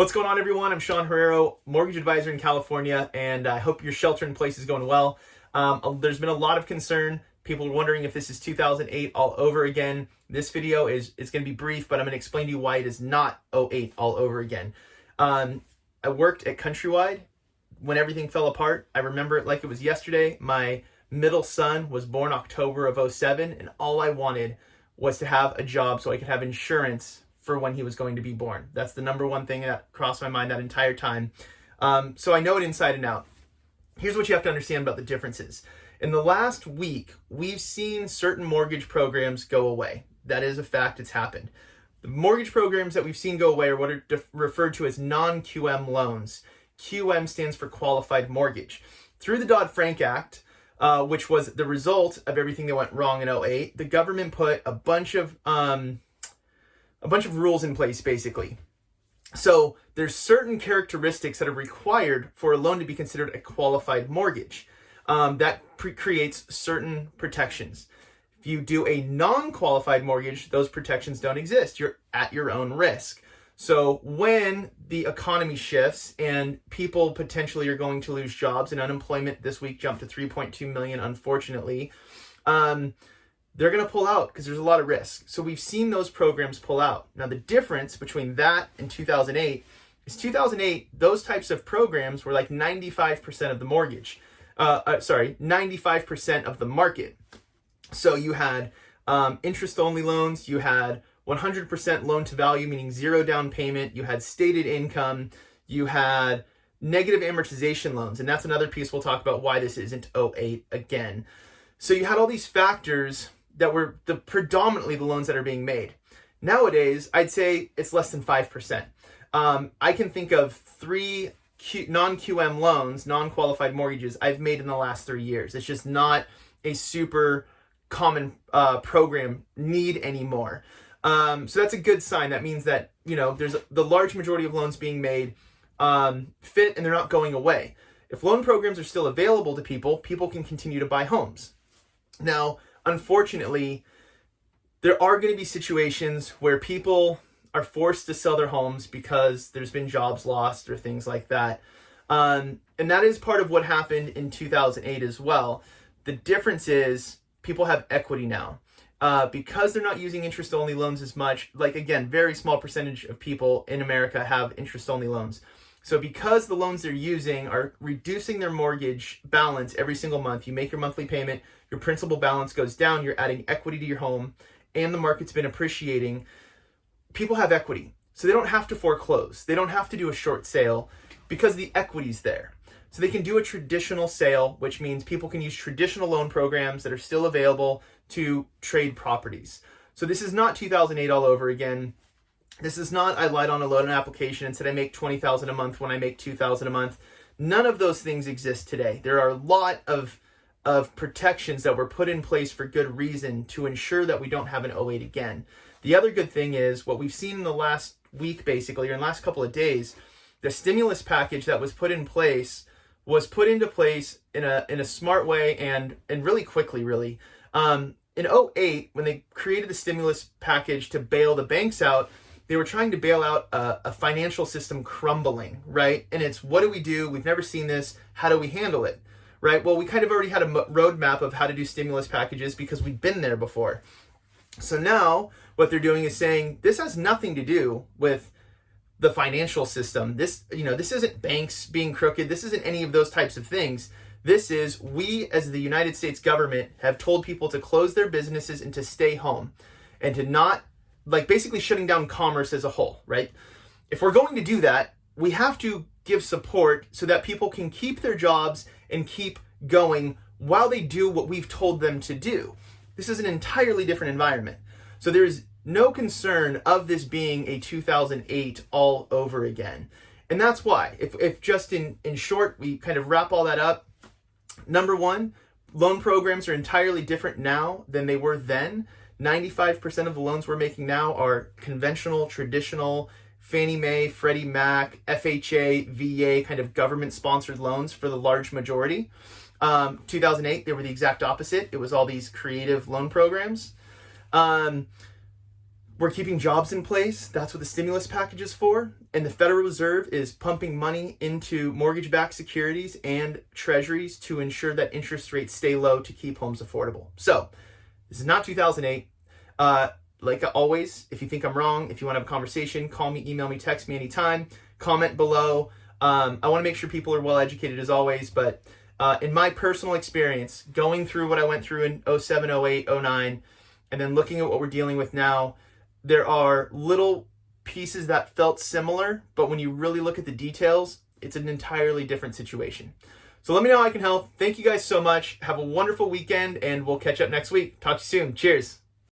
What's going on, everyone? I'm Sean Herrero, mortgage advisor in California, and I hope your shelter in place is going well. There's been a lot of concern. People are wondering if this is 2008 all over again. This video is going to be brief, but I'm going to explain to you why it is not '08 all over again. I worked at Countrywide when everything fell apart. I remember it like it was yesterday. My middle son was born October of '07, and all I wanted was to have a job so I could have insurance for when he was going to be born. That's the number one thing that crossed my mind that entire time. So I know it inside and out. Here's what you have to understand about the differences. In the last week, we've seen certain mortgage programs go away. That is a fact. It's happened. The mortgage programs that we've seen go away are what are referred to as non-QM loans. QM stands for qualified mortgage. Through the Dodd-Frank Act, which was the result of everything that went wrong in '08, the government put a bunch of rules in place, basically. So there's certain characteristics that are required for a loan to be considered a qualified mortgage. That creates certain protections. If you do a non-qualified mortgage, those protections don't exist. You're at your own risk. So when the economy shifts and people potentially are going to lose jobs, and unemployment this week jumped to 3.2 million, unfortunately, they're going to pull out because there's a lot of risk. So we've seen those programs pull out. Now, the difference between that and 2008 is 2008, those types of programs were like 95% of the mortgage. 95% of the market. So you had interest-only loans, you had 100% loan to value, meaning zero down payment, you had stated income, you had negative amortization loans. And that's another piece we'll talk about why this isn't '08 again. So you had all these factors that were predominantly the loans that are being made. Nowadays, I'd say it's less than 5%. I can think of 3 non-QM loans, non-qualified mortgages I've made in the last 3 years. It's just not a super common program need anymore. So that's a good sign. That means that, there's the large majority of loans being made fit and they're not going away. If loan programs are still available to people, people can continue to buy homes. Now, unfortunately, there are going to be situations where people are forced to sell their homes because there's been jobs lost or things like that. And that is part of what happened in 2008 as well. The difference is people have equity now. Because they're not using interest-only loans as much, like, again, very small percentage of people in America have interest-only loans. So because the loans they're using are reducing their mortgage balance every single month, you make your monthly payment, your principal balance goes down, you're adding equity to your home, and the market's been appreciating, people have equity. So they don't have to foreclose. They don't have to do a short sale because the equity's there. So they can do a traditional sale, which means people can use traditional loan programs that are still available to trade properties. So this is not 2008 all over again. This is not I lied on a loan application and said I make $20,000 a month when I make $2,000 a month. None of those things exist today. There are a lot of protections that were put in place for good reason to ensure that we don't have an '08 again. The other good thing is what we've seen in the last week, basically, or in the last couple of days, the stimulus package that was put into place in a smart way and really quickly, really. In '08, when they created the stimulus package to bail the banks out, they were trying to bail out a financial system crumbling, right? And it's, what do? We've never seen this. How do we handle it, right? Well, we kind of already had a roadmap of how to do stimulus packages because we've been there before. So now what they're doing is saying this has nothing to do with the financial system. This isn't banks being crooked. This isn't any of those types of things. This is, we as the United States government have told people to close their businesses and to stay home and to not, basically shutting down commerce as a whole, right? If we're going to do that, we have to give support so that people can keep their jobs and keep going while they do what we've told them to do. This is an entirely different environment. So there's no concern of this being a 2008 all over again. And that's why, if just in short, we kind of wrap all that up. Number one, loan programs are entirely different now than they were then. 95% of the loans we're making now are conventional, traditional, Fannie Mae, Freddie Mac, FHA, VA, kind of government-sponsored loans for the large majority. 2008, they were the exact opposite. It was all these creative loan programs. We're keeping jobs in place. That's what the stimulus package is for. And the Federal Reserve is pumping money into mortgage-backed securities and treasuries to ensure that interest rates stay low to keep homes affordable. So this is not 2008. Like always, if you think I'm wrong, if you want to have a conversation, call me, email me, text me anytime, comment below. I want to make sure people are well educated as always, but in my personal experience, going through what I went through in 07, 08, 09, and then looking at what we're dealing with now, there are little pieces that felt similar, but when you really look at the details, it's an entirely different situation. So let me know how I can help. Thank you guys so much. Have a wonderful weekend, and we'll catch up next week. Talk to you soon. Cheers.